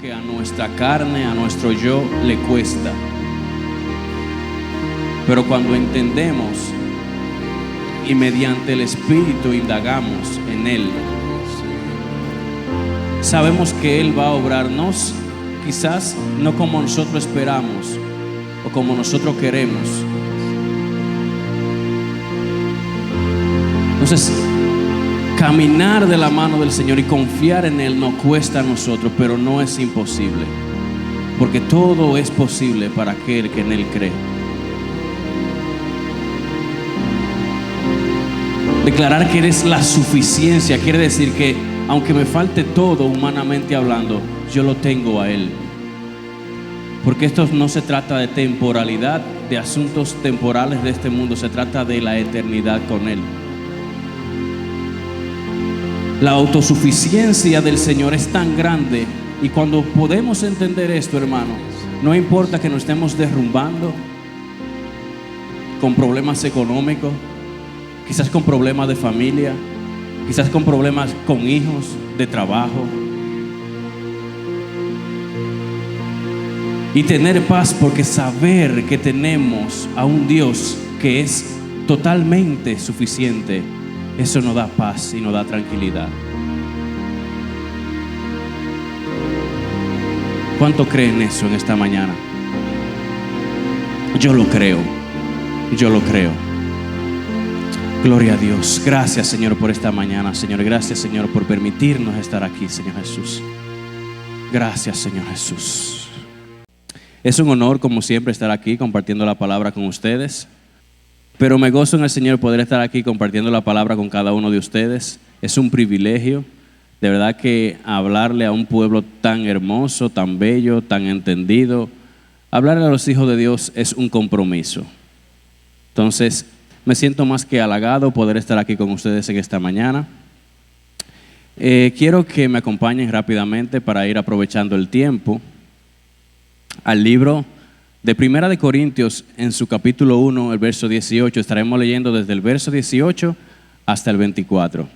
que a nuestra carne, a nuestro yo le cuesta. Pero cuando entendemos y mediante el Espíritu indagamos en Él, sabemos que Él va a obrarnos, quizás no como nosotros esperamos o como nosotros queremos. Entonces, caminar de la mano del Señor y confiar en Él nos cuesta a nosotros, pero no es imposible, porque todo es posible para aquel que en Él cree. Declarar que eres la suficiencia quiere decir que aunque me falte todo humanamente hablando, yo lo tengo a Él. Porque esto no se trata de temporalidad, de asuntos temporales de este mundo, se trata de la eternidad con Él. La autosuficiencia del Señor es tan grande, y cuando podemos entender esto, hermano, no importa que nos estemos derrumbando con problemas económicos, quizás con problemas de familia, quizás con problemas con hijos, de trabajo, y tener paz porque saber que tenemos a un Dios que es totalmente suficiente, eso nos da paz y nos da tranquilidad. ¿Cuánto creen eso en esta mañana? Yo lo creo. Yo lo creo. Gloria a Dios. Gracias, Señor, por esta mañana, Señor. Gracias, Señor, por permitirnos estar aquí, Señor Jesús. Gracias, Señor Jesús. Es un honor, como siempre, estar aquí compartiendo la palabra con ustedes. Pero me gozo en el Señor poder estar aquí compartiendo la palabra con cada uno de ustedes. Es un privilegio. De verdad que hablarle a un pueblo tan hermoso, tan bello, tan entendido, hablarle a los hijos de Dios es un compromiso. Entonces, me siento más que halagado poder estar aquí con ustedes en esta mañana. Quiero que me acompañen rápidamente para ir aprovechando el tiempo al libro de Primera de Corintios, en su capítulo 1, el verso 18. Estaremos leyendo desde el verso 18 hasta el 24.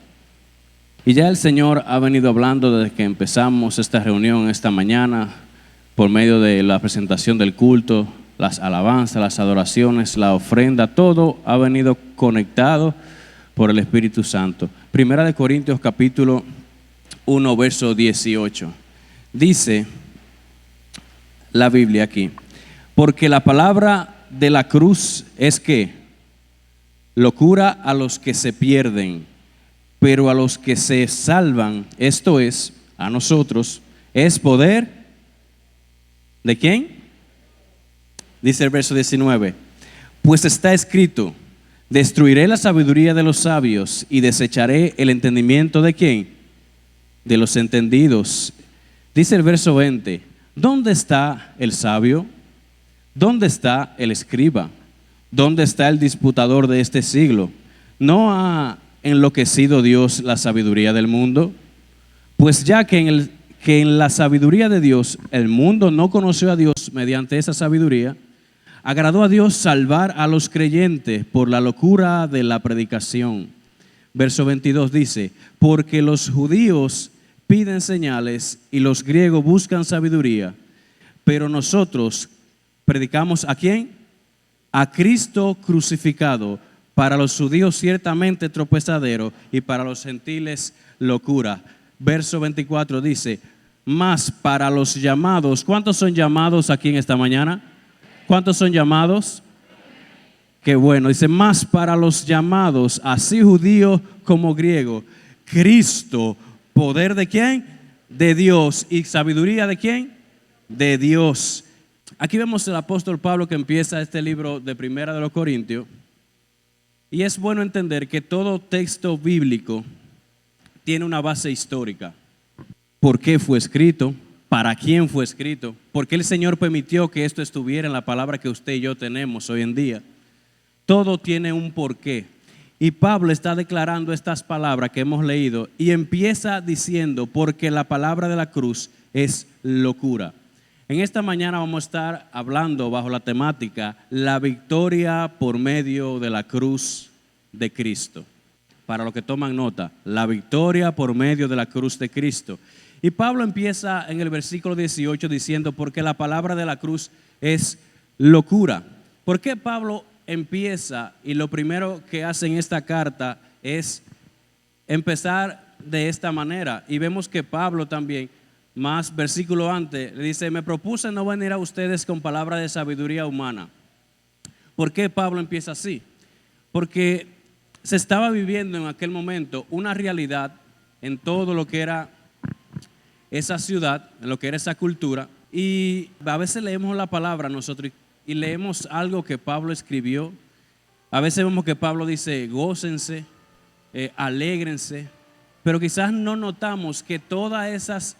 Y ya el Señor ha venido hablando desde que empezamos esta reunión esta mañana, por medio de la presentación del culto, las alabanzas, las adoraciones, la ofrenda, todo ha venido conectado por el Espíritu Santo. Primera de Corintios capítulo 1, verso 18. Dice la Biblia aquí: porque la palabra de la cruz es que locura a los que se pierden, pero a los que se salvan, esto es, a nosotros, es poder. ¿De quién? Dice el verso 19: pues está escrito, destruiré la sabiduría de los sabios y desecharé el entendimiento de ¿quién? De los entendidos. Dice el verso 20: ¿dónde está el sabio? ¿Dónde está el escriba? ¿Dónde está el disputador de este siglo? ¿No ha enloquecido Dios la sabiduría del mundo? Pues ya que en la sabiduría de Dios el mundo no conoció a Dios, mediante esa sabiduría agradó a Dios salvar a los creyentes por la locura de la predicación. Verso 22 dice: porque los judíos piden señales y los griegos buscan sabiduría, pero nosotros predicamos ¿a quién? A Cristo crucificado, para los judíos ciertamente tropezadero y para los gentiles locura. Verso 24 dice: mas para los llamados, ¿cuántos son llamados aquí en esta mañana? ¿Cuántos son llamados? Qué bueno. Dice: más para los llamados, así judío como griego, Cristo, poder de quién? De Dios. ¿Y sabiduría de quién? De Dios. Aquí vemos el apóstol Pablo que empieza este libro de Primera de los Corintios. Y es bueno entender que todo texto bíblico tiene una base histórica. ¿Por qué fue escrito? ¿Para quién fue escrito? ¿Por qué el Señor permitió que esto estuviera en la palabra que usted y yo tenemos hoy en día? Todo tiene un porqué. Y Pablo está declarando estas palabras que hemos leído y empieza diciendo: porque la palabra de la cruz es locura. En esta mañana vamos a estar hablando bajo la temática la victoria por medio de la cruz de Cristo. Para los que toman nota, la victoria por medio de la cruz de Cristo. Y Pablo empieza en el versículo 18 diciendo, porque la palabra de la cruz es locura. ¿Por qué Pablo empieza y lo primero que hace en esta carta es empezar de esta manera? Y vemos que Pablo también, más versículo antes, le dice, me propuse no venir a ustedes con palabras de sabiduría humana. ¿Por qué Pablo empieza así? Porque se estaba viviendo en aquel momento una realidad en todo lo que era esa ciudad, en lo que era esa cultura, y a veces leemos la palabra nosotros y leemos algo que Pablo escribió. A veces vemos que Pablo dice, gócense, alégrense, pero quizás no notamos que todas esas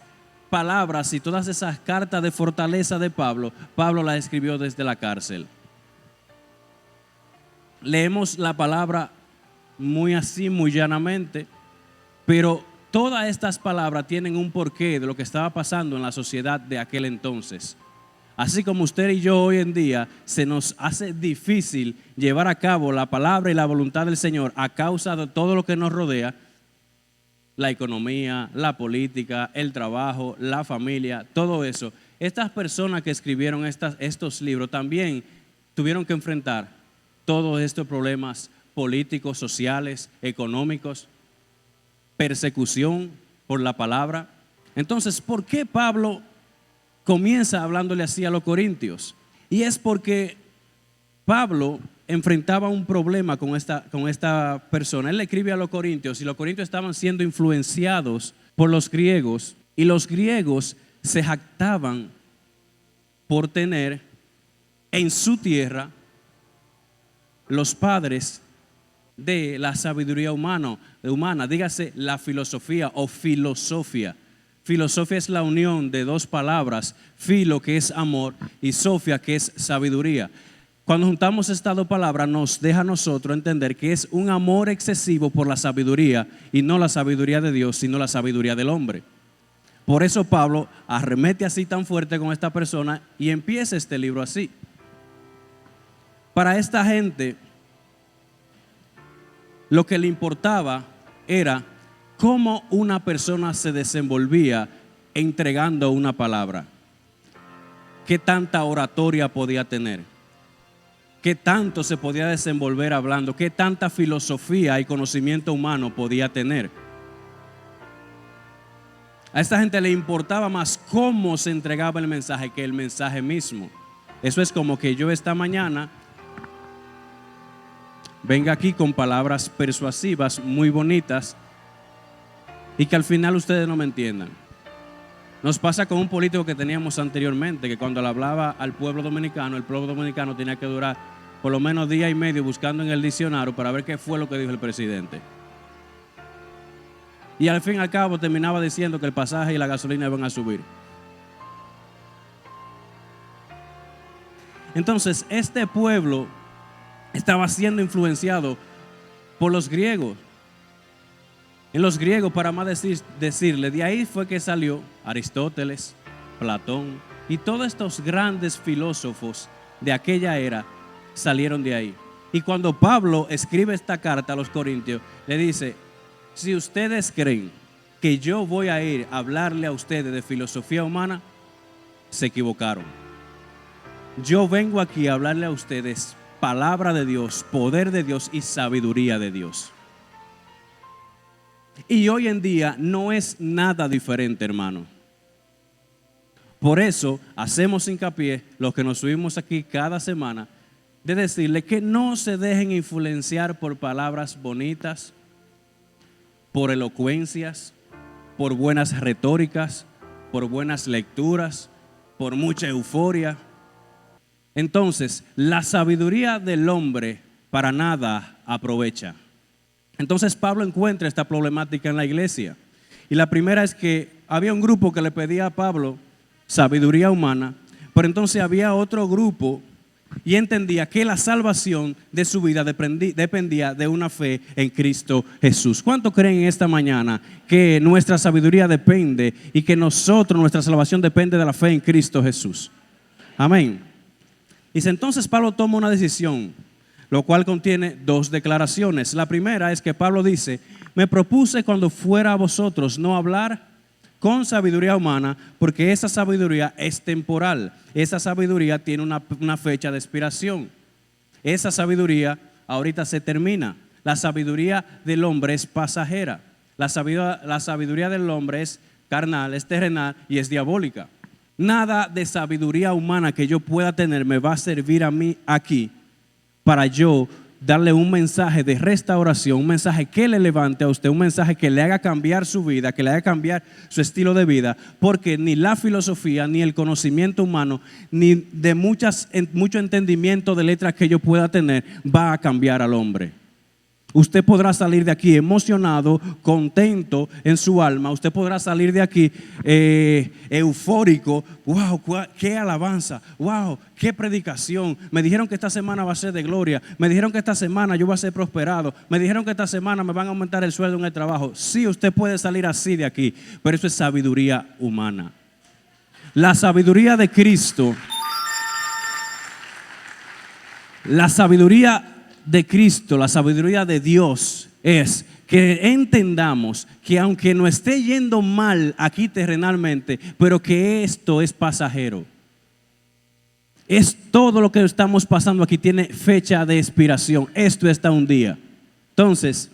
palabras y todas esas cartas de fortaleza de Pablo, Pablo las escribió desde la cárcel. Leemos la palabra muy así, muy llanamente, pero todas estas palabras tienen un porqué de lo que estaba pasando en la sociedad de aquel entonces. Así como usted y yo hoy en día se nos hace difícil llevar a cabo la palabra y la voluntad del Señor a causa de todo lo que nos rodea, la economía, la política, el trabajo, la familia, todo eso. Estas personas que escribieron estos libros también tuvieron que enfrentar todos estos problemas políticos, sociales, económicos, persecución por la palabra. Entonces, ¿por qué Pablo comienza hablándole así a los corintios? Y es porque Pablo enfrentaba un problema con esta persona. Él le escribe a los corintios y los corintios estaban siendo influenciados por los griegos, y los griegos se jactaban por tener en su tierra los padres de la sabiduría humana, dígase la filosofía o filosofía. Filosofía es la unión de dos palabras, filo que es amor y sofía que es sabiduría. Cuando juntamos estas dos palabras nos deja a nosotros entender que es un amor excesivo por la sabiduría, y no la sabiduría de Dios, sino la sabiduría del hombre. Por eso Pablo arremete así tan fuerte con esta persona y empieza este libro así. Para esta gente, lo que le importaba era cómo una persona se desenvolvía entregando una palabra. Qué tanta oratoria podía tener, qué tanto se podía desenvolver hablando, qué tanta filosofía y conocimiento humano podía tener. A esta gente le importaba más cómo se entregaba el mensaje que el mensaje mismo. Eso es como que yo esta mañana venga aquí con palabras persuasivas muy bonitas y que al final ustedes no me entiendan. Nos pasa con un político que teníamos anteriormente, que cuando le hablaba al pueblo dominicano, el pueblo dominicano tenía que durar por lo menos día y medio buscando en el diccionario para ver qué fue lo que dijo el presidente. Y al fin y al cabo terminaba diciendo que el pasaje y la gasolina iban a subir. Entonces, este pueblo estaba siendo influenciado por los griegos. En los griegos, para más decirle, de ahí fue que salió Aristóteles, Platón y todos estos grandes filósofos de aquella era salieron de ahí. Y cuando Pablo escribe esta carta a los corintios, le dice, si ustedes creen que yo voy a ir a hablarle a ustedes de filosofía humana, se equivocaron. Yo vengo aquí a hablarle a ustedes palabra de Dios, poder de Dios y sabiduría de Dios. Y hoy en día no es nada diferente, hermano. Por eso hacemos hincapié, los que nos subimos aquí cada semana, de decirle que no se dejen influenciar por palabras bonitas, por elocuencias, por buenas retóricas, por buenas lecturas, por mucha euforia. Entonces, la sabiduría del hombre para nada aprovecha. Entonces Pablo encuentra esta problemática en la iglesia. Y la primera es que había un grupo que le pedía a Pablo sabiduría humana, pero entonces había otro grupo y entendía que la salvación de su vida dependía de una fe en Cristo Jesús. ¿Cuántos creen en esta mañana que nuestra sabiduría depende y que nuestra salvación depende de la fe en Cristo Jesús? Amén. Y entonces Pablo toma una decisión, lo cual contiene dos declaraciones. La primera es que Pablo dice, me propuse cuando fuera a vosotros no hablar con sabiduría humana, porque esa sabiduría es temporal. Esa sabiduría tiene una fecha de expiración. Esa sabiduría ahorita se termina. La sabiduría del hombre es pasajera. La sabiduría del hombre es carnal, es terrenal y es diabólica. Nada de sabiduría humana que yo pueda tener me va a servir a mí aquí para yo darle un mensaje de restauración, un mensaje que le levante a usted, un mensaje que le haga cambiar su vida, que le haga cambiar su estilo de vida, porque ni la filosofía, ni el conocimiento humano, ni de mucho entendimiento de letras que yo pueda tener va a cambiar al hombre. Usted podrá salir de aquí emocionado, contento en su alma. Usted podrá salir de aquí eufórico. ¡Wow! ¡Qué alabanza! ¡Wow! ¡Qué predicación! Me dijeron que esta semana va a ser de gloria. Me dijeron que esta semana yo voy a ser prosperado. Me dijeron que esta semana me van a aumentar el sueldo en el trabajo. Sí, usted puede salir así de aquí, pero eso es sabiduría humana. La sabiduría de Cristo, la sabiduría de Cristo, la sabiduría de Dios es que entendamos que aunque no esté yendo mal aquí terrenalmente, pero que esto es pasajero. Es todo lo que estamos pasando aquí tiene fecha de expiración. Esto está un día. Entonces,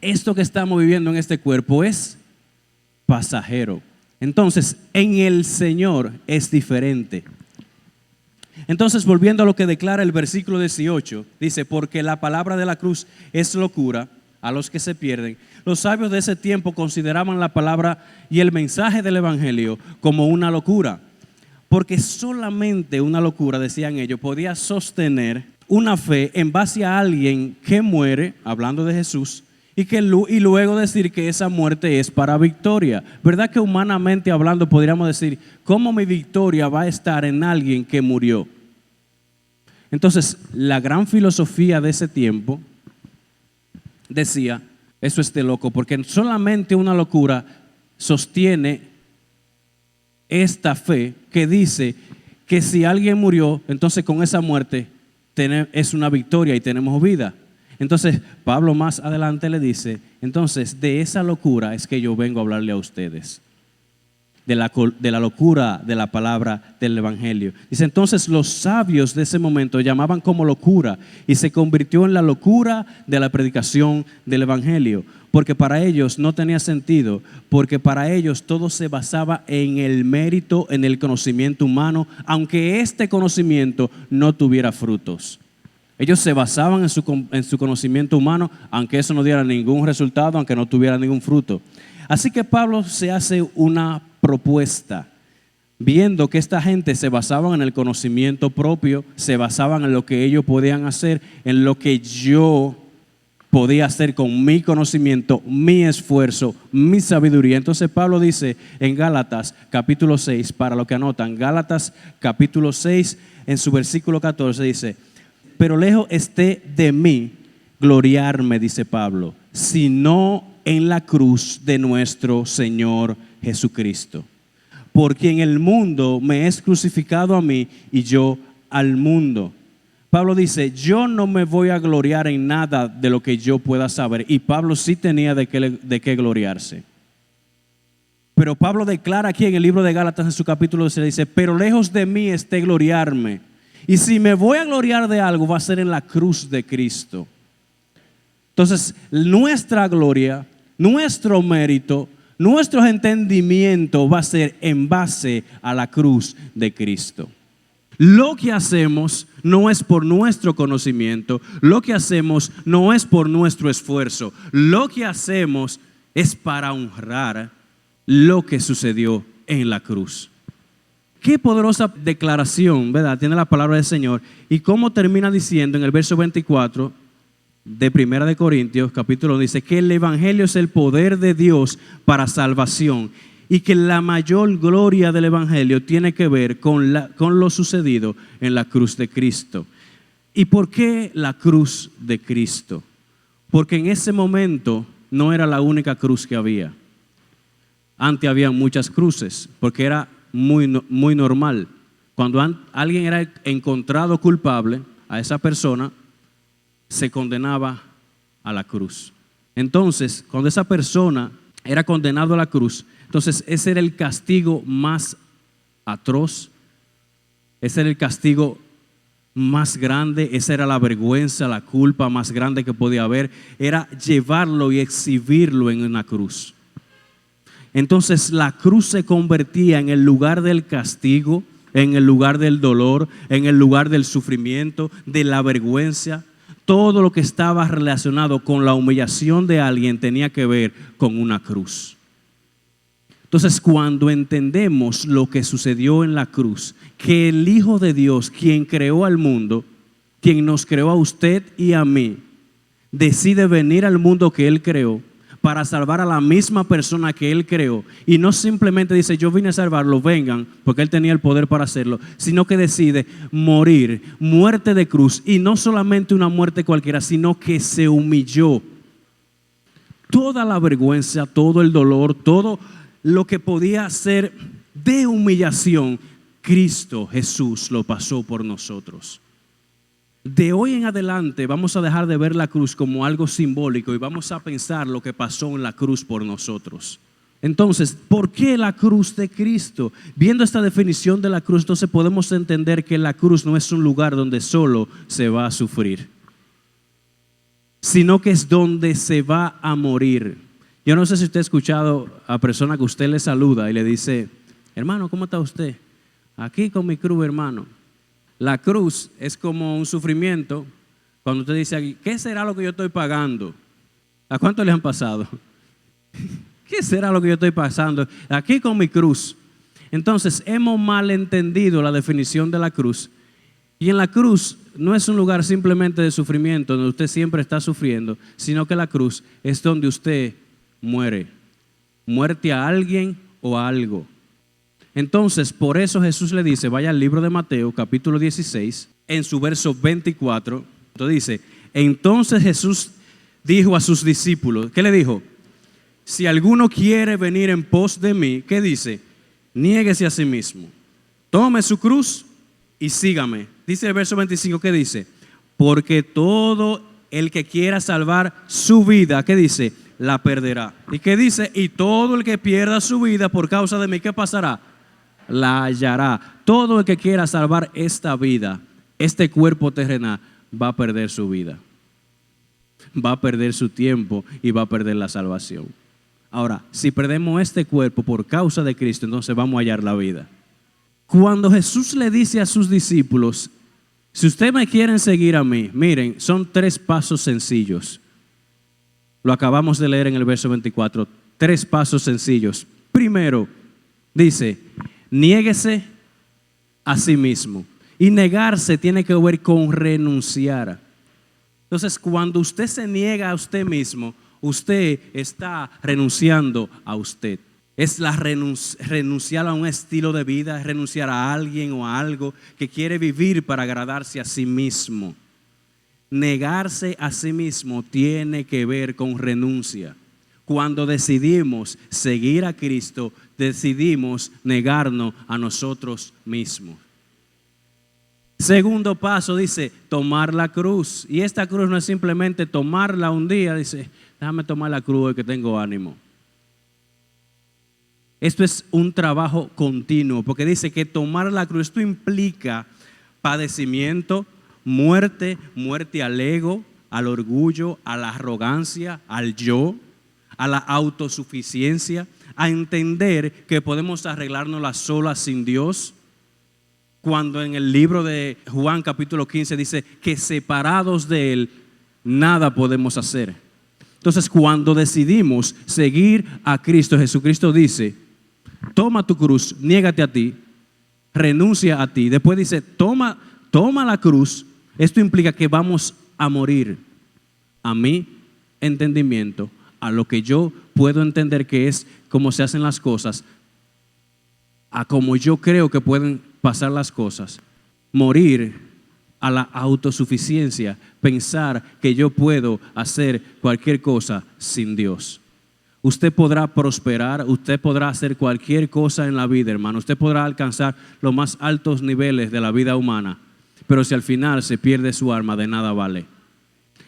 esto que estamos viviendo en este cuerpo es pasajero. Entonces, en el Señor es diferente. Entonces, volviendo a lo que declara el versículo 18, dice, porque la palabra de la cruz es locura a los que se pierden. Los sabios de ese tiempo consideraban la palabra y el mensaje del evangelio como una locura, porque solamente una locura, decían ellos, podía sostener una fe en base a alguien que muere, hablando de Jesús, y luego decir que esa muerte es para victoria. ¿Verdad que humanamente hablando podríamos decir, cómo mi victoria va a estar en alguien que murió? Entonces, la gran filosofía de ese tiempo decía, eso es de loco, porque solamente una locura sostiene esta fe que dice que si alguien murió, entonces con esa muerte es una victoria y tenemos vida. Entonces, Pablo más adelante le dice, entonces de esa locura es que yo vengo a hablarle a ustedes. De la locura de la palabra del evangelio. Dice, entonces los sabios de ese momento llamaban como locura y se convirtió en la locura de la predicación del evangelio, porque para ellos no tenía sentido, porque para ellos todo se basaba en el mérito, en el conocimiento humano, aunque este conocimiento no tuviera frutos. Ellos se basaban en su conocimiento humano, aunque eso no diera ningún resultado, aunque no tuviera ningún fruto. Así que Pablo se hace una propuesta, viendo que esta gente se basaban en el conocimiento propio, se basaban en lo que ellos podían hacer, en lo que yo podía hacer con mi conocimiento, mi esfuerzo, mi sabiduría. Entonces Pablo dice en Gálatas capítulo 6, para los que anotan, Gálatas capítulo 6, en su versículo 14 dice, pero lejos esté de mí gloriarme, dice Pablo, sino en la cruz de nuestro Señor Jesucristo, por quien el mundo me es crucificado a mí y yo al mundo. Pablo dice, yo no me voy a gloriar en nada de lo que yo pueda saber, y Pablo sí tenía de qué gloriarse. Pero Pablo declara aquí en el libro de Gálatas en su capítulo 12, dice, pero lejos de mí esté gloriarme, y si me voy a gloriar de algo va a ser en la cruz de Cristo. Entonces nuestra gloria, nuestro mérito, nuestro entendimiento va a ser en base a la cruz de Cristo. Lo que hacemos no es por nuestro conocimiento, lo que hacemos no es por nuestro esfuerzo, lo que hacemos es para honrar lo que sucedió en la cruz. Qué poderosa declaración, ¿verdad? Tiene la palabra del Señor. Y cómo termina diciendo en el verso 24 de Primera de Corintios, capítulo 1, dice que el evangelio es el poder de Dios para salvación y que la mayor gloria del evangelio tiene que ver con lo sucedido en la cruz de Cristo. ¿Y por qué la cruz de Cristo? Porque en ese momento no era la única cruz que había. Antes había muchas cruces, porque era muy normal. Cuando alguien era encontrado culpable, a esa persona se condenaba a la cruz. Entonces, cuando esa persona era condenado a la cruz. Entonces ese era el castigo más atroz, ese era el castigo más grande, esa era la vergüenza, la culpa más grande que podía haber, era llevarlo y exhibirlo en una cruz. Entonces la cruz se convertía en el lugar del castigo, en el lugar del dolor, en el lugar del sufrimiento, de la vergüenza. Todo lo que estaba relacionado con la humillación de alguien tenía que ver con una cruz. Entonces, cuando entendemos lo que sucedió en la cruz, que el Hijo de Dios, quien creó al mundo, quien nos creó a usted y a mí, decide venir al mundo que Él creó para salvar a la misma persona que Él creó, y no simplemente dice yo vine a salvarlo, vengan, porque Él tenía el poder para hacerlo, sino que decide morir, muerte de cruz, y no solamente una muerte cualquiera, sino que se humilló. Toda la vergüenza, todo el dolor, todo lo que podía ser de humillación, Cristo Jesús lo pasó por nosotros. De hoy en adelante vamos a dejar de ver la cruz como algo simbólico y vamos a pensar lo que pasó en la cruz por nosotros. Entonces, ¿por qué la cruz de Cristo? Viendo esta definición de la cruz, entonces podemos entender que la cruz no es un lugar donde solo se va a sufrir, sino que es donde se va a morir. Yo no sé si usted ha escuchado a personas que usted le saluda y le dice, hermano, ¿cómo está usted? Aquí con mi cruz, hermano. La cruz es como un sufrimiento. Cuando usted dice aquí, ¿qué será lo que yo estoy pagando? ¿A cuánto le han pasado? ¿Qué será lo que yo estoy pasando? Aquí con mi cruz. Entonces hemos malentendido la definición de la cruz. Y en la cruz no es un lugar simplemente de sufrimiento donde usted siempre está sufriendo, sino que la cruz es donde usted muere. Muerte a alguien o a algo. Entonces, por eso Jesús le dice, vaya al libro de Mateo, capítulo 16, en su verso 24, dice, entonces Jesús dijo a sus discípulos, ¿qué le dijo? Si alguno quiere venir en pos de mí, ¿qué dice? Niéguese a sí mismo, tome su cruz y sígame. Dice el verso 25, ¿qué dice? Porque todo el que quiera salvar su vida, ¿qué dice? La perderá. ¿Y qué dice? Y todo el que pierda su vida por causa de mí, ¿qué pasará? La hallará. Todo el que quiera salvar esta vida, este cuerpo terrenal, va a perder su vida, va a perder su tiempo y va a perder la salvación. Ahora, si perdemos este cuerpo por causa de Cristo, entonces vamos a hallar la vida. Cuando Jesús le dice a sus discípulos, si ustedes me quieren seguir a mí, miren, son 3 pasos sencillos. Lo acabamos de leer en el verso 24, 3 pasos sencillos. Primero, dice, niéguese a sí mismo. Y negarse tiene que ver con renunciar. Entonces, cuando usted se niega a usted mismo, usted está renunciando a usted. Es la renunciar a un estilo de vida, renunciar a alguien o a algo que quiere vivir para agradarse a sí mismo. Negarse a sí mismo tiene que ver con renuncia. Cuando decidimos seguir a Cristo, decidimos negarnos a nosotros mismos. Segundo paso dice, tomar la cruz. Y esta cruz no es simplemente tomarla un día, dice, déjame tomar la cruz hoy que tengo ánimo. Esto es un trabajo continuo, porque dice que tomar la cruz, esto implica padecimiento, muerte al ego, al orgullo, a la arrogancia, al yo, a la autosuficiencia, a entender que podemos arreglárnosla solas sin Dios. Cuando en el libro de Juan capítulo 15 dice que separados de Él nada podemos hacer. Entonces cuando decidimos seguir a Cristo, Jesucristo dice, toma tu cruz, niégate a ti, renuncia a ti. Después dice, toma la cruz. Esto implica que vamos a morir a mi entendimiento, a lo que yo puedo entender que es como se hacen las cosas, a como yo creo que pueden pasar las cosas. Morir a la autosuficiencia, pensar que yo puedo hacer cualquier cosa sin Dios. Usted podrá prosperar, usted podrá hacer cualquier cosa en la vida, hermano. Usted podrá alcanzar los más altos niveles de la vida humana, pero si al final se pierde su alma, de nada vale.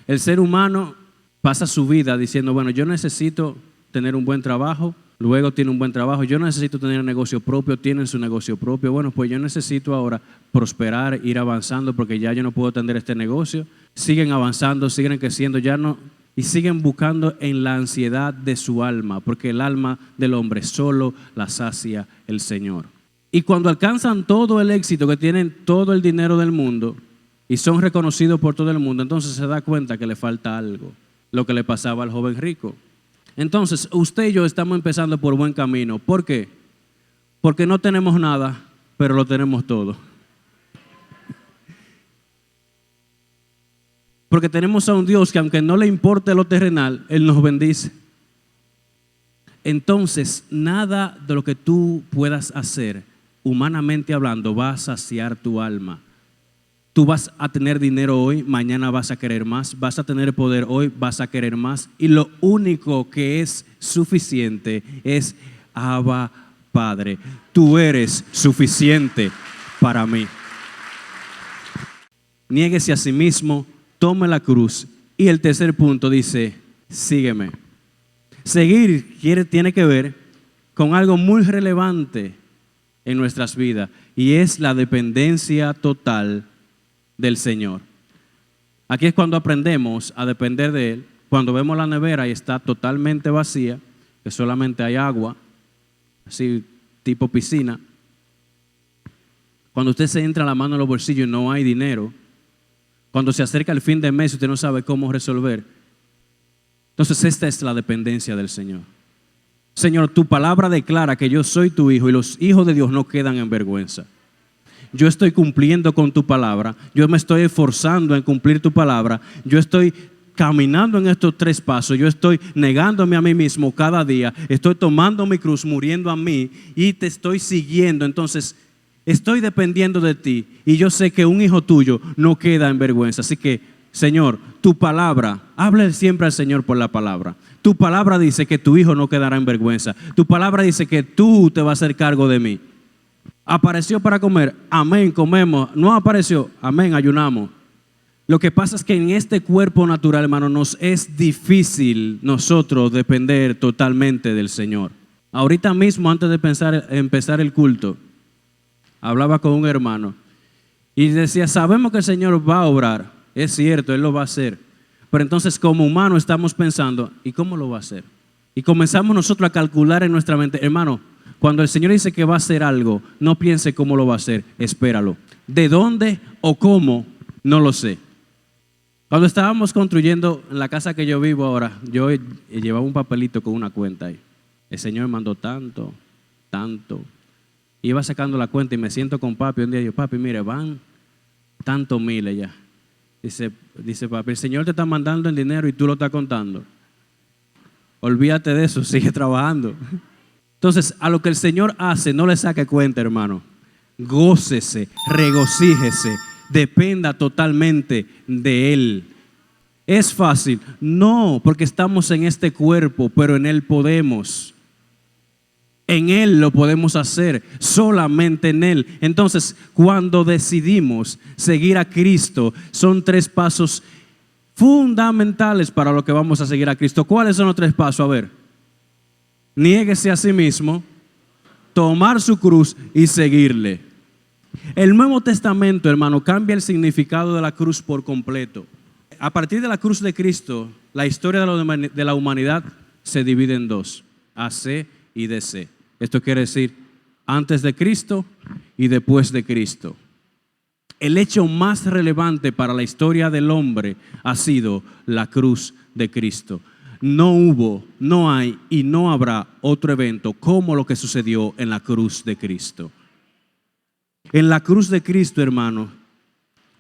El ser humano pasa su vida diciendo, bueno, yo necesito tener un buen trabajo, luego tiene un buen trabajo. Yo necesito tener un negocio propio, tienen su negocio propio. Bueno, pues yo necesito ahora prosperar, ir avanzando porque ya yo no puedo atender este negocio. Siguen avanzando, siguen creciendo, ya no, y siguen buscando en la ansiedad de su alma, porque el alma del hombre solo la sacia el Señor. Y cuando alcanzan todo el éxito, que tienen todo el dinero del mundo y son reconocidos por todo el mundo, entonces se da cuenta que le falta algo, lo que le pasaba al joven rico. Entonces, usted y yo estamos empezando por buen camino. ¿Por qué? Porque no tenemos nada, pero lo tenemos todo. Porque tenemos a un Dios que aunque no le importe lo terrenal, Él nos bendice. Entonces, nada de lo que tú puedas hacer, humanamente hablando, va a saciar tu alma. Tú vas a tener dinero hoy, mañana vas a querer más, vas a tener poder hoy, vas a querer más. Y lo único que es suficiente es Abba, Padre. Tú eres suficiente para mí. Niéguese a sí mismo, tome la cruz. Y el tercer punto dice, sígueme. Seguir tiene que ver con algo muy relevante en nuestras vidas y es la dependencia total del Señor. Aquí es cuando aprendemos a depender de Él. Cuando vemos la nevera y está totalmente vacía, que solamente hay agua, así tipo piscina. Cuando usted se entra la mano en los bolsillos y no hay dinero. Cuando se acerca el fin de mes y usted no sabe cómo resolver. Entonces esta es la dependencia del Señor. Señor, tu palabra declara que yo soy tu hijo y los hijos de Dios no quedan en vergüenza. Yo estoy cumpliendo con tu palabra, yo me estoy esforzando en cumplir tu palabra, yo estoy caminando en estos 3 pasos, yo estoy negándome a mí mismo cada día, estoy tomando mi cruz, muriendo a mí y te estoy siguiendo. Entonces estoy dependiendo de ti y yo sé que un hijo tuyo no queda en vergüenza. Así que, Señor, tu palabra, hable siempre al Señor por la palabra. Tu palabra dice que tu hijo no quedará en vergüenza. Tu palabra dice que tú te vas a hacer cargo de mí. Apareció para comer, amén, comemos. No apareció, amén, ayunamos. Lo que pasa es que en este cuerpo natural, hermano, nos es difícil nosotros depender totalmente del Señor. Ahorita mismo, antes de empezar el culto, hablaba con un hermano y decía, sabemos que el Señor va a obrar. Es cierto, Él lo va a hacer. Pero entonces como humanos estamos pensando, ¿y cómo lo va a hacer? Y comenzamos nosotros a calcular en nuestra mente, hermano, cuando el Señor dice que va a hacer algo, no piense cómo lo va a hacer, espéralo. ¿De dónde o cómo? No lo sé. Cuando estábamos construyendo en la casa que yo vivo ahora, yo llevaba un papelito con una cuenta ahí. El Señor me mandó tanto. Iba sacando la cuenta y me siento con papi. Un día yo, papi, mire, van tantos miles ya. Dice papi, el Señor te está mandando el dinero y tú lo estás contando. Olvídate de eso, sigue trabajando. Entonces, a lo que el Señor hace, no le saque cuenta, hermano. Gócese, regocíjese, dependa totalmente de Él. ¿Es fácil? No, porque estamos en este cuerpo, pero en Él podemos. En Él lo podemos hacer, solamente en Él. Entonces, cuando decidimos seguir a Cristo, son 3 pasos fundamentales para lo que vamos a seguir a Cristo. ¿Cuáles son los 3 pasos? A ver. Niéguese a sí mismo, tomar su cruz y seguirle. El Nuevo Testamento, hermano, cambia el significado de la cruz por completo. A partir de la cruz de Cristo, la historia de la humanidad se divide en 2, AC y DC. Esto quiere decir antes de Cristo y después de Cristo. El hecho más relevante para la historia del hombre ha sido la cruz de Cristo. No hubo, no hay y no habrá otro evento como lo que sucedió en la cruz de Cristo. En la cruz de Cristo, hermano,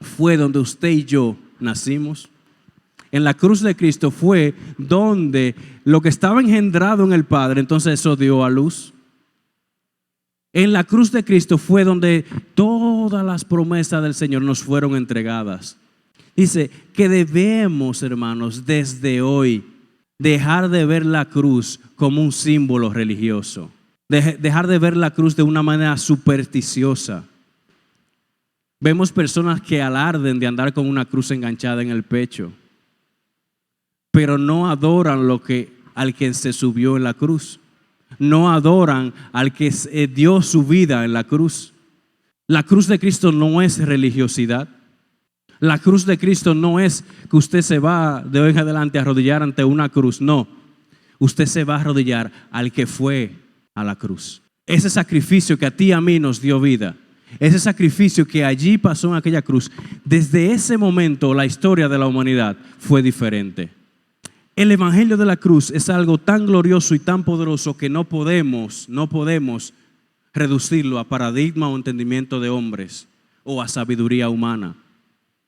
fue donde usted y yo nacimos. En la cruz de Cristo fue donde lo que estaba engendrado en el Padre, entonces eso dio a luz. En la cruz de Cristo fue donde todas las promesas del Señor nos fueron entregadas. Dice que debemos, hermanos, desde hoy dejar de ver la cruz como un símbolo religioso. Dejar de ver la cruz de una manera supersticiosa. Vemos personas que alarden de andar con una cruz enganchada en el pecho, pero no adoran lo que al que se subió en la cruz. No adoran al que dio su vida en la cruz. La cruz de Cristo no es religiosidad. La cruz de Cristo no es que usted se va de hoy en adelante a arrodillar ante una cruz. No, usted se va a arrodillar al que fue a la cruz. Ese sacrificio que a ti y a mí nos dio vida, ese sacrificio que allí pasó en aquella cruz, desde ese momento la historia de la humanidad fue diferente. El evangelio de la cruz es algo tan glorioso y tan poderoso que no podemos reducirlo a paradigma o entendimiento de hombres o a sabiduría humana.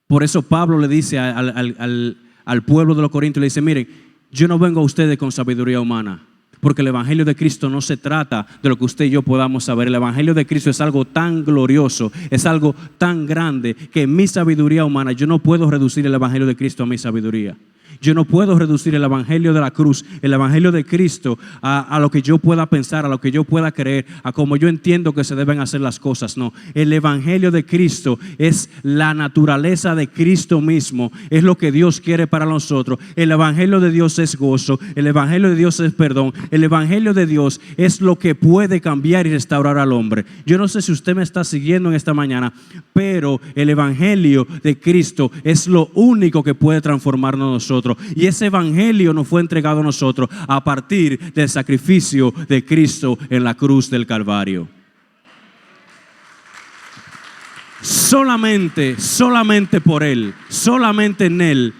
Por eso Pablo le dice al pueblo de los Corintios, le dice, miren, yo no vengo a ustedes con sabiduría humana, porque el evangelio de Cristo no se trata de lo que usted y yo podamos saber. El evangelio de Cristo es algo tan glorioso, es algo tan grande, que en mi sabiduría humana yo no puedo reducir el evangelio de Cristo a mi sabiduría. Yo no puedo reducir el evangelio de la cruz, el evangelio de Cristo a lo que yo pueda pensar, a lo que yo pueda creer, a cómo yo entiendo que se deben hacer las cosas. No, el evangelio de Cristo es la naturaleza de Cristo mismo, es lo que Dios quiere para nosotros. El evangelio de Dios es gozo, el evangelio de Dios es perdón, el evangelio de Dios es lo que puede cambiar y restaurar al hombre. Yo no sé si usted me está siguiendo en esta mañana, pero el evangelio de Cristo es lo único que puede transformarnos a nosotros. Y ese evangelio nos fue entregado a nosotros a partir del sacrificio de Cristo en la cruz del Calvario. Solamente por Él, solamente en Él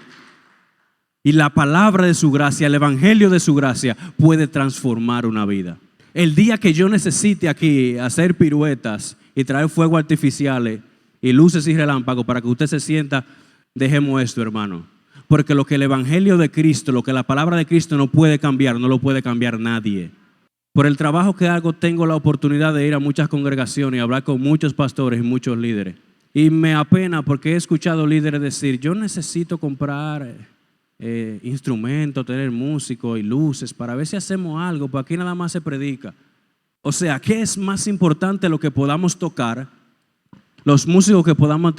y la palabra de su gracia, el evangelio de su gracia puede transformar una vida. El día que yo necesite aquí hacer piruetas y traer fuegos artificiales y luces y relámpagos para que usted se sienta, dejemos esto, hermano. Porque lo que el evangelio de Cristo, lo que la palabra de Cristo no puede cambiar, no lo puede cambiar nadie. Por el trabajo que hago, tengo la oportunidad de ir a muchas congregaciones y hablar con muchos pastores y muchos líderes. Y me apena porque he escuchado líderes decir, yo necesito comprar instrumentos, tener músicos y luces para ver si hacemos algo, porque aquí nada más se predica. O sea, ¿qué es más importante lo que podamos tocar, los músicos que podamos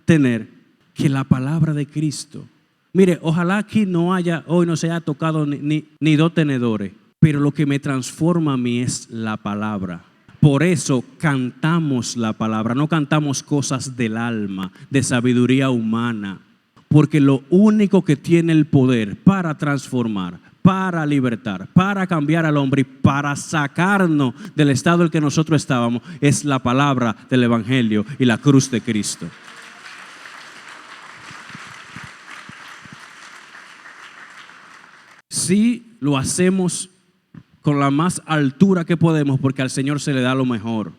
tener, que la palabra de Cristo? Mire, ojalá aquí hoy no se haya tocado ni dos tenedores, pero lo que me transforma a mí es la palabra. Por eso cantamos la palabra, no cantamos cosas del alma, de sabiduría humana, porque lo único que tiene el poder para transformar, para libertar, para cambiar al hombre y para sacarnos del estado en el que nosotros estábamos es la palabra del evangelio y la cruz de Cristo. Sí, lo hacemos con la más altura que podemos porque al Señor se le da lo mejor.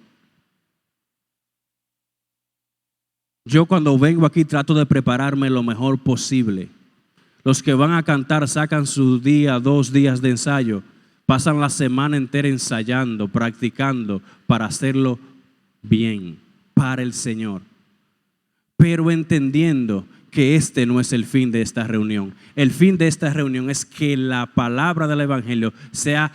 Yo cuando vengo aquí trato de prepararme lo mejor posible. Los que van a cantar sacan su día, 2 días de ensayo, pasan la semana entera ensayando, practicando para hacerlo bien para el Señor. Pero entendiendo que este no es el fin de esta reunión. El fin de esta reunión es que la palabra del evangelio sea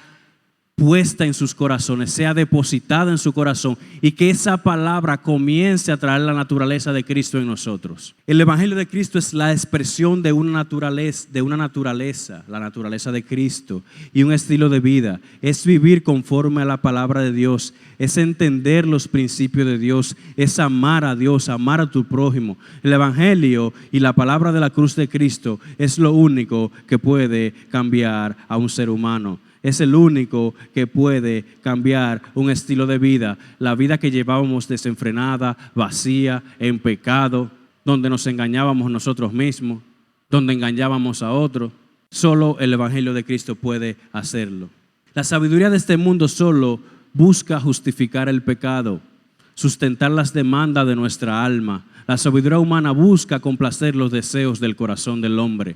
puesta en sus corazones, sea depositada en su corazón y que esa palabra comience a traer la naturaleza de Cristo en nosotros. El evangelio de Cristo es la expresión de una naturaleza, la naturaleza de Cristo y un estilo de vida. Es vivir conforme a la palabra de Dios, es entender los principios de Dios, es amar a Dios, amar a tu prójimo. El evangelio y la palabra de la cruz de Cristo es lo único que puede cambiar a un ser humano. Es el único que puede cambiar un estilo de vida, la vida que llevábamos desenfrenada, vacía, en pecado, donde nos engañábamos nosotros mismos, donde engañábamos a otros. Solo el evangelio de Cristo puede hacerlo. La sabiduría de este mundo solo busca justificar el pecado, sustentar las demandas de nuestra alma. La sabiduría humana busca complacer los deseos del corazón del hombre.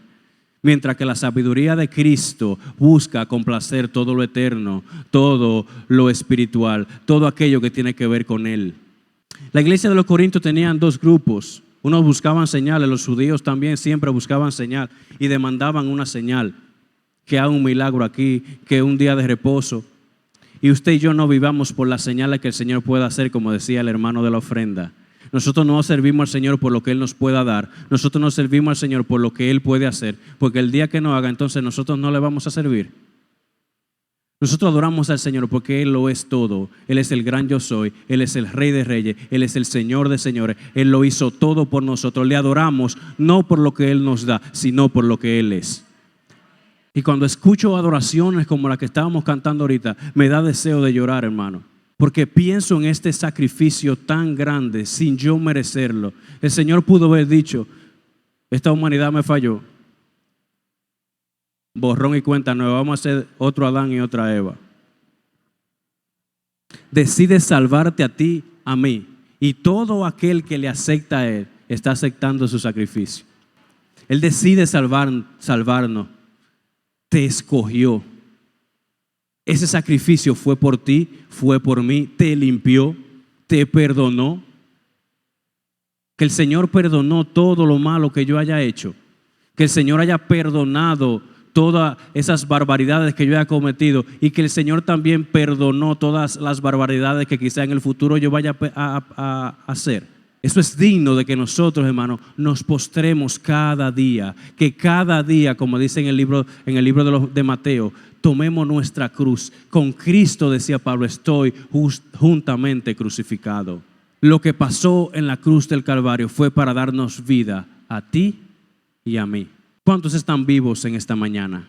Mientras que la sabiduría de Cristo busca complacer todo lo eterno, todo lo espiritual, todo aquello que tiene que ver con Él. La iglesia de los Corintios tenían 2 grupos. Unos buscaban señales, los judíos también siempre buscaban señal y demandaban una señal. Que haga un milagro aquí, que un día de reposo. Y usted y yo no vivamos por las señales que el Señor pueda hacer, como decía el hermano de la ofrenda. Nosotros no servimos al Señor por lo que Él nos pueda dar. Nosotros no servimos al Señor por lo que Él puede hacer. Porque el día que no haga, entonces nosotros no le vamos a servir. Nosotros adoramos al Señor porque Él lo es todo. Él es el gran yo soy. Él es el Rey de Reyes. Él es el Señor de señores. Él lo hizo todo por nosotros. Le adoramos no por lo que Él nos da, sino por lo que Él es. Y cuando escucho adoraciones como la que estábamos cantando ahorita, me da deseo de llorar, hermano. Porque pienso en este sacrificio tan grande sin yo merecerlo. El Señor pudo haber dicho, esta humanidad me falló. Borrón y cuenta nueva, vamos a hacer otro Adán y otra Eva. Decide salvarte a ti, a mí. Y todo aquel que le acepta a Él está aceptando su sacrificio. Él decide salvarnos. Te escogió. Ese sacrificio fue por ti, fue por mí, te limpió, te perdonó. Que el Señor perdonó todo lo malo que yo haya hecho. Que el Señor haya perdonado todas esas barbaridades que yo haya cometido y que el Señor también perdonó todas las barbaridades que quizá en el futuro yo vaya a hacer. Eso es digno de que nosotros, hermanos, nos postremos cada día, que cada día, como dice en el libro de Mateo, tomemos nuestra cruz. Con Cristo, decía Pablo, estoy juntamente crucificado. Lo que pasó en la cruz del Calvario fue para darnos vida a ti y a mí. ¿Cuántos están vivos en esta mañana?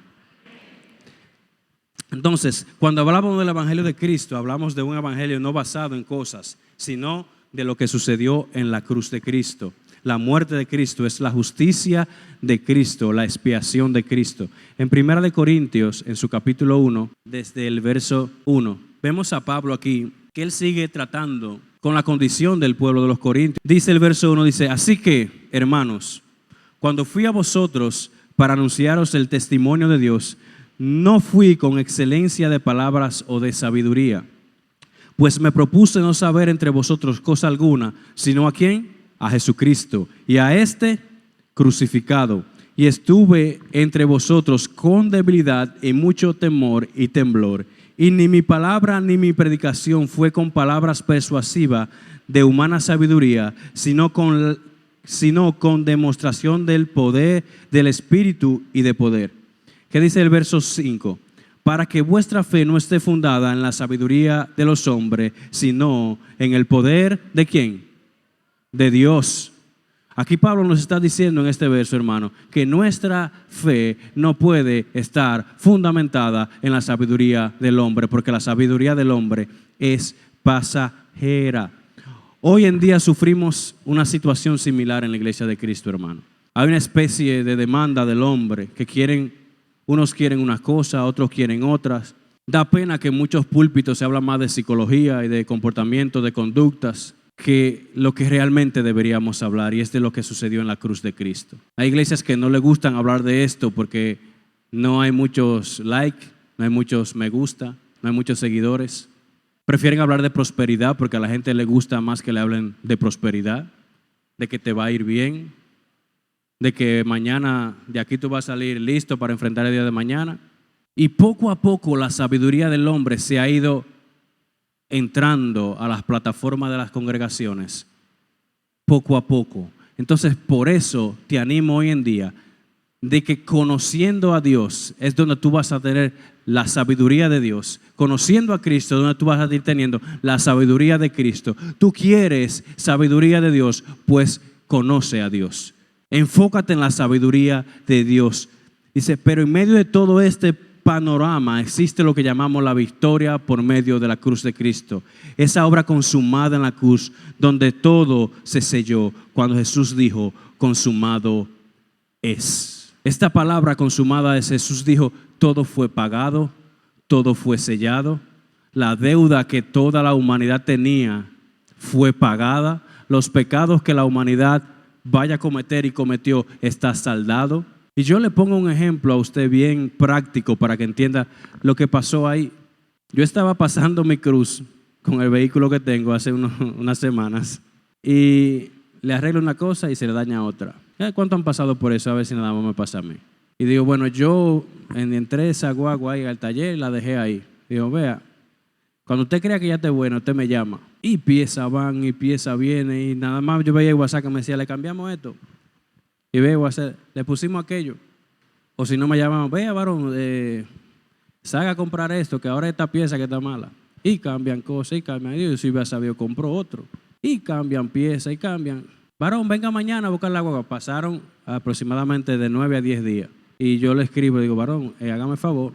Entonces, cuando hablamos del Evangelio de Cristo, hablamos de un evangelio no basado en cosas, sino de lo que sucedió en la cruz de Cristo. La muerte de Cristo es la justicia de Cristo, la expiación de Cristo. En 1 Corintios, en su capítulo 1, desde el verso 1, vemos a Pablo aquí, que él sigue tratando con la condición del pueblo de los Corintios. Dice el verso 1, dice, así que, hermanos, cuando fui a vosotros para anunciaros el testimonio de Dios, no fui con excelencia de palabras o de sabiduría, pues me propuse no saber entre vosotros cosa alguna, sino ¿a quién? A Jesucristo y a este crucificado. Y estuve entre vosotros con debilidad y mucho temor y temblor. Y ni mi palabra ni mi predicación fue con palabras persuasivas de humana sabiduría, sino con demostración del poder del Espíritu y de poder. ¿Qué dice el verso 5? Para que vuestra fe no esté fundada en la sabiduría de los hombres, sino en el poder ¿de quién? De Dios. Aquí Pablo nos está diciendo en este verso, hermano, que nuestra fe no puede estar fundamentada en la sabiduría del hombre, porque la sabiduría del hombre es pasajera. Hoy en día sufrimos una situación similar en la iglesia de Cristo, hermano. Hay una especie de demanda del hombre que unos quieren una cosa, otros quieren otras. Da pena que en muchos púlpitos se habla más de psicología y de comportamiento, de conductas, que lo que realmente deberíamos hablar, y es de lo que sucedió en la cruz de Cristo. Hay iglesias que no les gustan hablar de esto porque no hay muchos likes, no hay muchos me gusta, no hay muchos seguidores. Prefieren hablar de prosperidad porque a la gente le gusta más que le hablen de prosperidad, de que te va a ir bien, de que mañana de aquí tú vas a salir listo para enfrentar el día de mañana. Y poco a poco la sabiduría del hombre se ha ido entrando a las plataformas de las congregaciones, poco a poco. Entonces, por eso te animo hoy en día de que conociendo a Dios es donde tú vas a tener la sabiduría de Dios. Conociendo a Cristo es donde tú vas a ir teniendo la sabiduría de Cristo. Tú quieres sabiduría de Dios, pues conoce a Dios. Enfócate en la sabiduría de Dios. Dice, pero en medio de todo este panorama existe lo que llamamos la victoria por medio de la cruz de Cristo. Esa obra consumada en la cruz donde todo se selló cuando Jesús dijo, consumado es. Esta palabra consumada es, Jesús dijo, todo fue pagado, todo fue sellado. La deuda que toda la humanidad tenía fue pagada. Los pecados que la humanidad vaya a cometer y cometió está saldado. Y yo le pongo un ejemplo a usted bien práctico para que entienda lo que pasó ahí. Yo estaba pasando mi cruz con el vehículo que tengo hace unas semanas y le arreglo una cosa y se le daña otra. ¿Cuánto han pasado por eso? A ver si nada más me pasa a mí. Y digo, bueno, yo entré esa guagua ahí al taller y la dejé ahí. Digo, vea, cuando usted crea que ya esté bueno, usted me llama. Y piezas van y piezas vienen y nada más yo veía el WhatsApp que me decía, le cambiamos esto. Y veo, le pusimos aquello. O si no me llamaban, vea varón, salga a comprar esto, que ahora esta pieza que está mala. Y cambian cosas, y cambian. Y si hubiera sabido, compró otro. Y cambian piezas, y cambian. Varón, venga mañana a buscar la guagua. Pasaron aproximadamente de 9 a 10 días. Y yo le escribo, digo, varón, hágame favor,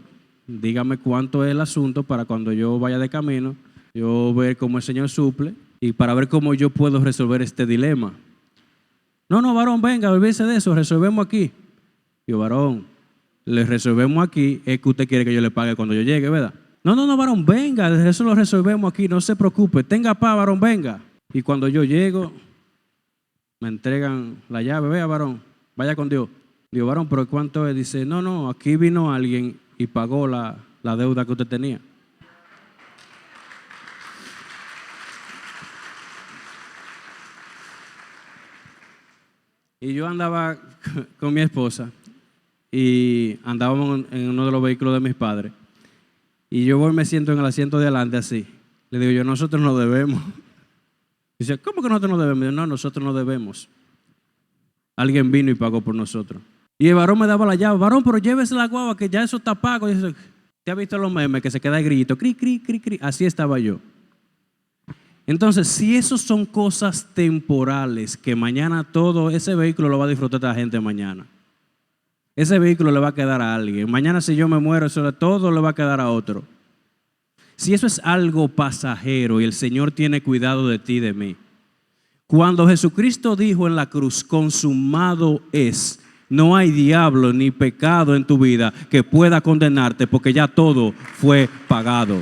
dígame cuánto es el asunto para cuando yo vaya de camino, yo ver cómo el Señor suple y para ver cómo yo puedo resolver este dilema. No, varón, venga, olvídese de eso, resolvemos aquí. Digo, varón, le resolvemos aquí, es que usted quiere que yo le pague cuando yo llegue, ¿verdad? No, varón, venga, eso lo resolvemos aquí, no se preocupe, tenga paz, varón, venga. Y cuando yo llego, me entregan la llave, vea, varón, vaya con Dios. Digo, varón, pero ¿cuánto es? Dice, no, aquí vino alguien y pagó la deuda que usted tenía. Y yo andaba con mi esposa y andábamos en uno de los vehículos de mis padres. Y yo voy y me siento en el asiento de adelante así. Le digo yo, nosotros no debemos. Dice, ¿cómo que nosotros no debemos? Digo, no, nosotros no debemos. Alguien vino y pagó por nosotros. Y el varón me daba la llave. Varón, pero llévese la guagua que ya eso está pago. Y dice, ¿te has visto los memes que se queda el grito? Cri, cri, cri, cri. Así estaba yo. Entonces, si esos son cosas temporales, que mañana todo ese vehículo lo va a disfrutar la gente mañana. Ese vehículo le va a quedar a alguien. Mañana si yo me muero, eso todo le va a quedar a otro. Si eso es algo pasajero y el Señor tiene cuidado de ti y de mí. Cuando Jesucristo dijo en la cruz, consumado es, no hay diablo ni pecado en tu vida que pueda condenarte porque ya todo fue pagado.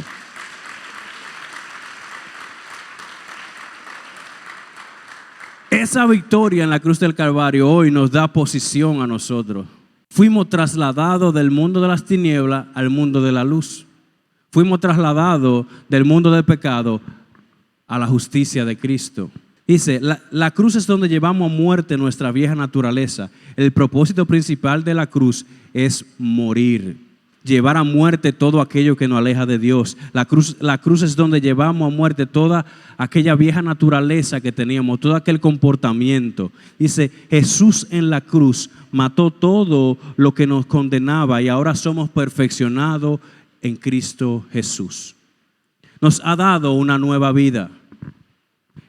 Esa victoria en la cruz del Calvario hoy nos da posición a nosotros. Fuimos trasladados del mundo de las tinieblas al mundo de la luz. Fuimos trasladados del mundo del pecado a la justicia de Cristo. Dice, la cruz es donde llevamos a muerte nuestra vieja naturaleza. El propósito principal de la cruz es morir. Llevar a muerte todo aquello que nos aleja de Dios. La cruz es donde llevamos a muerte toda aquella vieja naturaleza que teníamos, todo aquel comportamiento. Dice, Jesús en la cruz mató todo lo que nos condenaba y ahora somos perfeccionados en Cristo Jesús. Nos ha dado una nueva vida.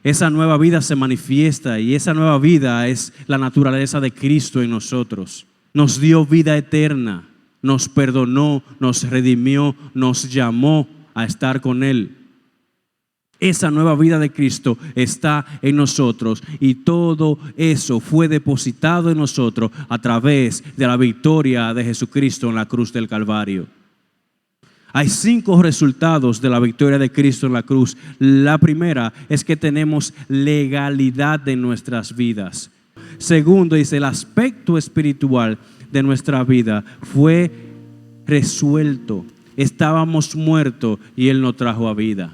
Esa nueva vida se manifiesta y esa nueva vida es la naturaleza de Cristo en nosotros. Nos dio vida eterna, nos perdonó, nos redimió, nos llamó a estar con Él. Esa nueva vida de Cristo está en nosotros y todo eso fue depositado en nosotros a través de la victoria de Jesucristo en la cruz del Calvario. Hay 5 resultados de la victoria de Cristo en la cruz. La primera es que tenemos legalidad en nuestras vidas. Segundo, dice, el aspecto espiritual de nuestra vida fue resuelto. Estábamos muertos y Él nos trajo a vida.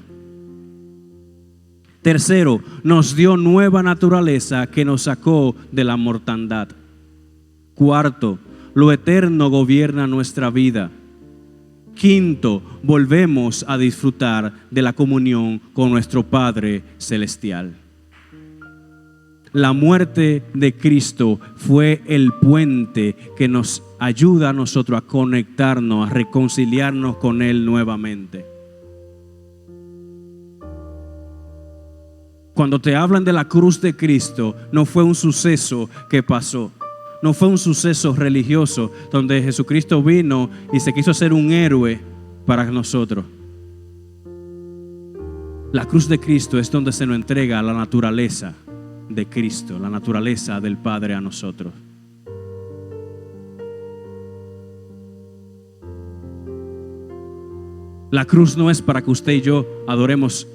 Tercero, nos dio nueva naturaleza que nos sacó de la mortandad. Cuarto, lo eterno gobierna nuestra vida. Quinto, volvemos a disfrutar de la comunión con nuestro Padre Celestial. La muerte de Cristo fue el puente que nos ayuda a nosotros a conectarnos, a reconciliarnos con Él nuevamente. Cuando te hablan de la cruz de Cristo, no fue un suceso que pasó. No fue un suceso religioso donde Jesucristo vino y se quiso hacer un héroe para nosotros. La cruz de Cristo es donde se nos entrega la naturaleza de Cristo, la naturaleza del Padre a nosotros. La cruz no es para que usted y yo adoremos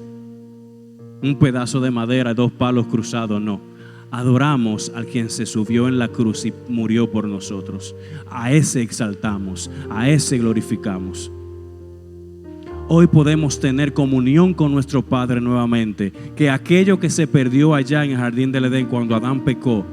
un pedazo de madera, 2 palos cruzados, no. Adoramos al quien se subió en la cruz y murió por nosotros. A ese exaltamos, a ese glorificamos. Hoy podemos tener comunión con nuestro Padre nuevamente. Que aquello que se perdió allá en el jardín del Edén cuando Adán pecó,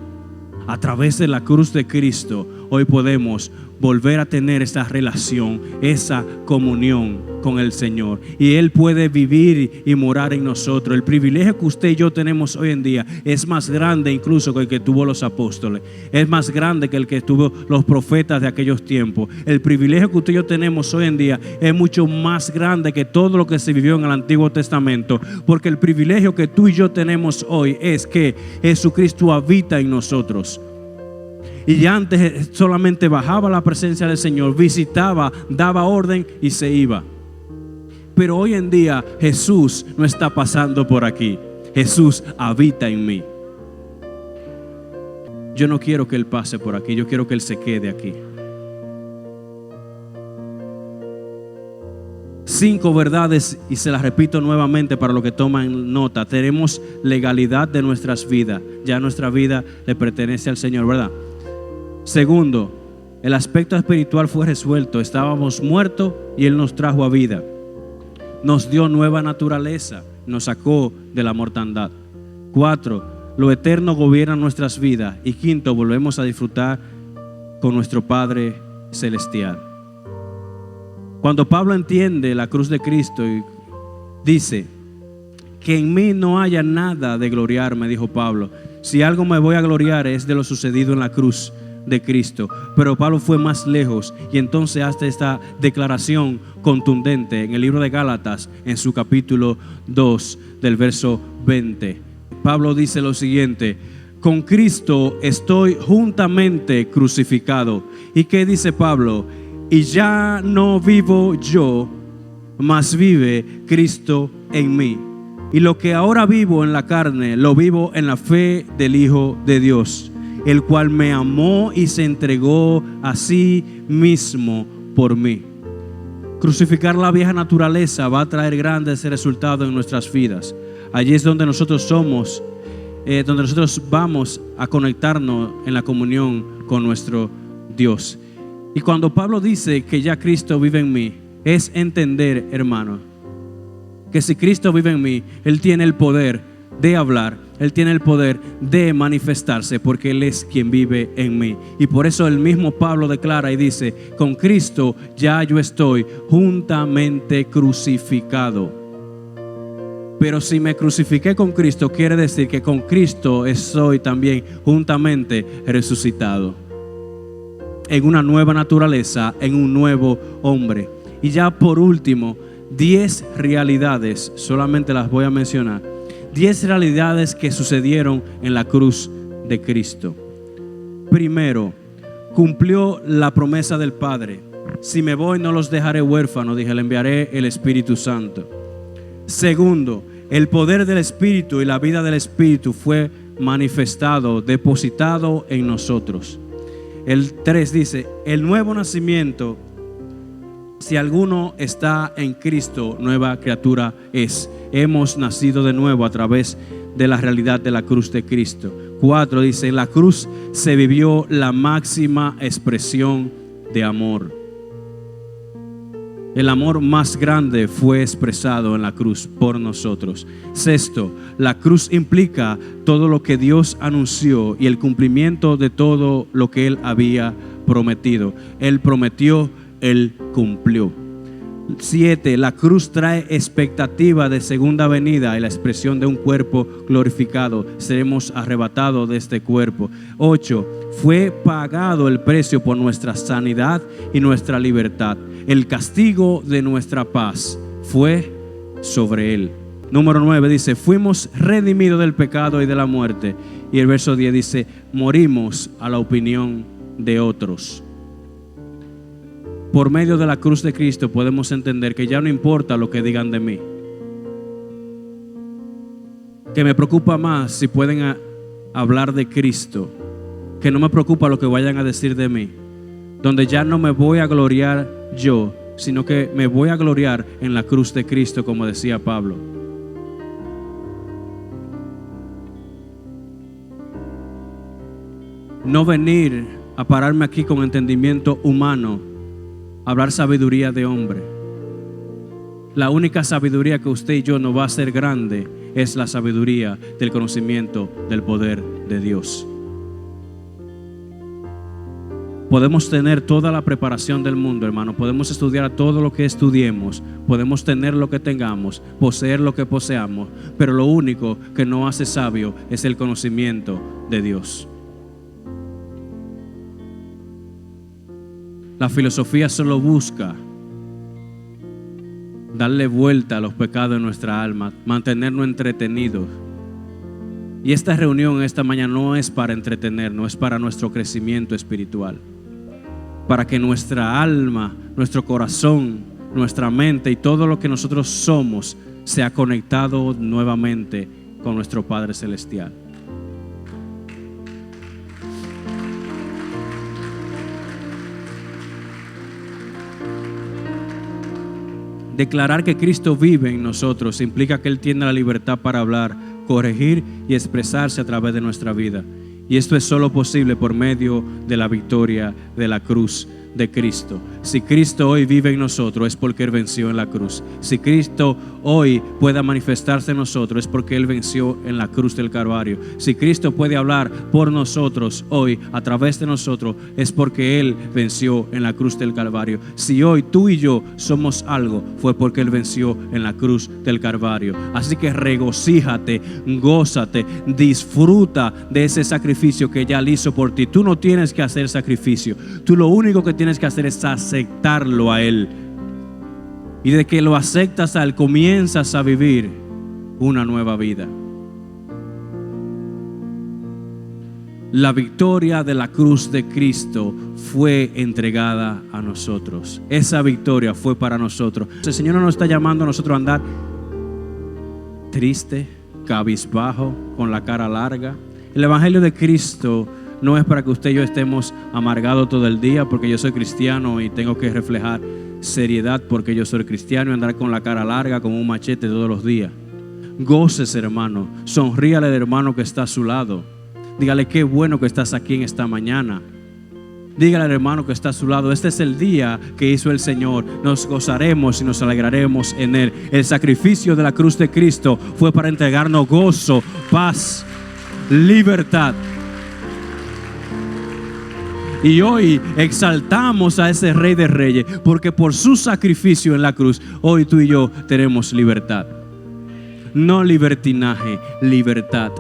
a través de la cruz de Cristo, hoy podemos volver a tener esa relación, esa comunión con el Señor. Y Él puede vivir y morar en nosotros. El privilegio que usted y yo tenemos hoy en día es más grande incluso que el que tuvo los apóstoles. Es más grande que el que tuvo los profetas de aquellos tiempos. El privilegio que usted y yo tenemos hoy en día es mucho más grande que todo lo que se vivió en el Antiguo Testamento. Porque el privilegio que tú y yo tenemos hoy es que Jesucristo habita en nosotros. Y ya antes solamente bajaba la presencia del Señor, visitaba, daba orden y se iba. Pero hoy en día Jesús no está pasando por aquí. Jesús habita en mí. Yo no quiero que Él pase por aquí, yo quiero que Él se quede aquí. 5 verdades, y se las repito nuevamente para los que toman nota. Tenemos legalidad de nuestras vidas. Ya nuestra vida le pertenece al Señor, ¿verdad? Segundo, el aspecto espiritual fue resuelto. Estábamos muertos y Él nos trajo a vida. Nos dio nueva naturaleza, nos sacó de la mortandad. 4, lo eterno gobierna nuestras vidas. Y 5, volvemos a disfrutar con nuestro Padre Celestial. Cuando Pablo entiende la cruz de Cristo y dice que en mí no haya nada de gloriarme, dijo Pablo. Si algo me voy a gloriar es de lo sucedido en la cruz de Cristo. Pero Pablo fue más lejos y entonces hace esta declaración contundente en el libro de Gálatas, en su capítulo 2 del verso 20. Pablo dice lo siguiente: con Cristo estoy juntamente crucificado. ¿Y qué dice Pablo? Y ya no vivo yo, mas vive Cristo en mí. Y lo que ahora vivo en la carne, lo vivo en la fe del Hijo de Dios, el cual me amó y se entregó a sí mismo por mí. Crucificar la vieja naturaleza va a traer grandes resultados en nuestras vidas. Allí es donde nosotros somos, donde nosotros vamos a conectarnos en la comunión con nuestro Dios. Y cuando Pablo dice que ya Cristo vive en mí, es entender, hermano, que si Cristo vive en mí, Él tiene el poder de hablar, Él tiene el poder de manifestarse, porque Él es quien vive en mí. Y por eso el mismo Pablo declara y dice: con Cristo ya yo estoy juntamente crucificado. Pero si me crucifiqué con Cristo, quiere decir que con Cristo estoy también juntamente resucitado, en una nueva naturaleza, en un nuevo hombre. Y ya por último, 10 realidades, solamente las voy a mencionar. 10 realidades que sucedieron en la cruz de Cristo. Primero, cumplió la promesa del Padre. Si me voy, no los dejaré huérfanos, dije, le enviaré el Espíritu Santo. Segundo, el poder del Espíritu y la vida del Espíritu fue manifestado, depositado en nosotros. El 3 dice: el nuevo nacimiento. Si alguno está en Cristo, nueva criatura es. Hemos nacido de nuevo a través de la realidad de la cruz de Cristo. 4 dice: en la cruz se vivió la máxima expresión de amor. El amor más grande fue expresado en la cruz por nosotros. 6, la cruz implica todo lo que Dios anunció y el cumplimiento de todo lo que Él había prometido. Él prometió, Él cumplió. 7, la cruz trae expectativa de segunda venida y la expresión de un cuerpo glorificado. Seremos arrebatados de este cuerpo. 8, fue pagado el precio por nuestra sanidad y nuestra libertad. El castigo de nuestra paz fue sobre Él. Número 9 dice: fuimos redimidos del pecado y de la muerte. Y el verso 10 dice: morimos a la opinión de otros. Por medio de la cruz de Cristo podemos entender que ya no importa lo que digan de mí, que me preocupa más si pueden hablar de Cristo, que no me preocupa lo que vayan a decir de mí, donde ya no me voy a gloriar yo, sino que me voy a gloriar en la cruz de Cristo, como decía Pablo. No venir a pararme aquí con entendimiento humano, hablar sabiduría de hombre. La única sabiduría que usted y yo nos va a hacer grande es la sabiduría del conocimiento del poder de Dios. Podemos tener toda la preparación del mundo, hermano. Podemos estudiar todo lo que estudiemos. Podemos tener lo que tengamos, poseer lo que poseamos. Pero lo único que nos hace sabio es el conocimiento de Dios. La filosofía solo busca darle vuelta a los pecados de nuestra alma, mantenernos entretenidos. Y esta reunión esta mañana no es para entretenernos, es para nuestro crecimiento espiritual. Para que nuestra alma, nuestro corazón, nuestra mente y todo lo que nosotros somos sea conectado nuevamente con nuestro Padre Celestial. Declarar que Cristo vive en nosotros implica que Él tiene la libertad para hablar, corregir y expresarse a través de nuestra vida. Y esto es solo posible por medio de la victoria de la cruz de Cristo. Si Cristo hoy vive en nosotros es porque Él venció en la cruz. Si Cristo hoy pueda manifestarse en nosotros es porque Él venció en la cruz del Calvario. Si Cristo puede hablar por nosotros hoy a través de nosotros es porque Él venció en la cruz del Calvario. Si hoy tú y yo somos algo fue porque Él venció en la cruz del Calvario. Así que regocíjate, gózate, disfruta de ese sacrificio que ya Él hizo por ti. Tú no tienes que hacer sacrificio. Tú lo único que tienes que hacer es aceptarlo a Él. Y de que lo aceptas a Él, comienzas a vivir una nueva vida. La victoria de la cruz de Cristo fue entregada a nosotros. Esa victoria fue para nosotros. El Señor no nos está llamando a nosotros a andar triste, cabizbajo, con la cara larga. El Evangelio de Cristo no es para que usted y yo estemos amargados todo el día porque yo soy cristiano y tengo que reflejar seriedad porque yo soy cristiano y andar con la cara larga, con un machete todos los días. Gócese, hermano. Sonríale al hermano que está a su lado. Dígale qué bueno que estás aquí en esta mañana. Dígale al hermano que está a su lado: este es el día que hizo el Señor. Nos gozaremos y nos alegraremos en Él. El sacrificio de la cruz de Cristo fue para entregarnos gozo, paz, libertad. Y hoy exaltamos a ese Rey de Reyes, porque por su sacrificio en la cruz, hoy tú y yo tenemos libertad. No libertinaje, libertad.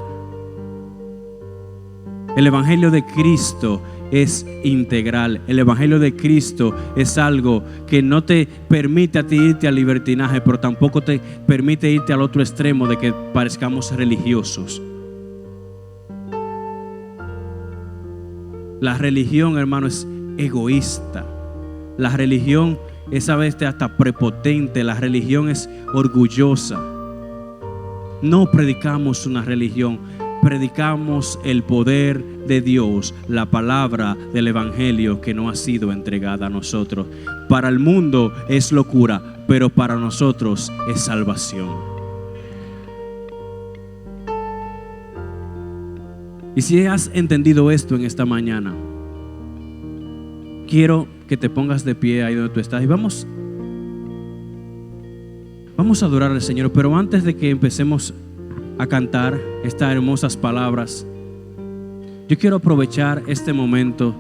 El Evangelio de Cristo es integral. El Evangelio de Cristo es algo que no te permite a ti irte al libertinaje, pero tampoco te permite irte al otro extremo de que parezcamos religiosos. La religión, hermano, es egoísta. La religión es a veces hasta prepotente. La religión es orgullosa. No predicamos una religión, predicamos el poder de Dios, la palabra del Evangelio que no ha sido entregada a nosotros. Para el mundo es locura, pero para nosotros es salvación. Y si has entendido esto en esta mañana, quiero que te pongas de pie ahí donde tú estás y vamos a adorar al Señor. Pero antes de que empecemos a cantar estas hermosas palabras, yo quiero aprovechar este momento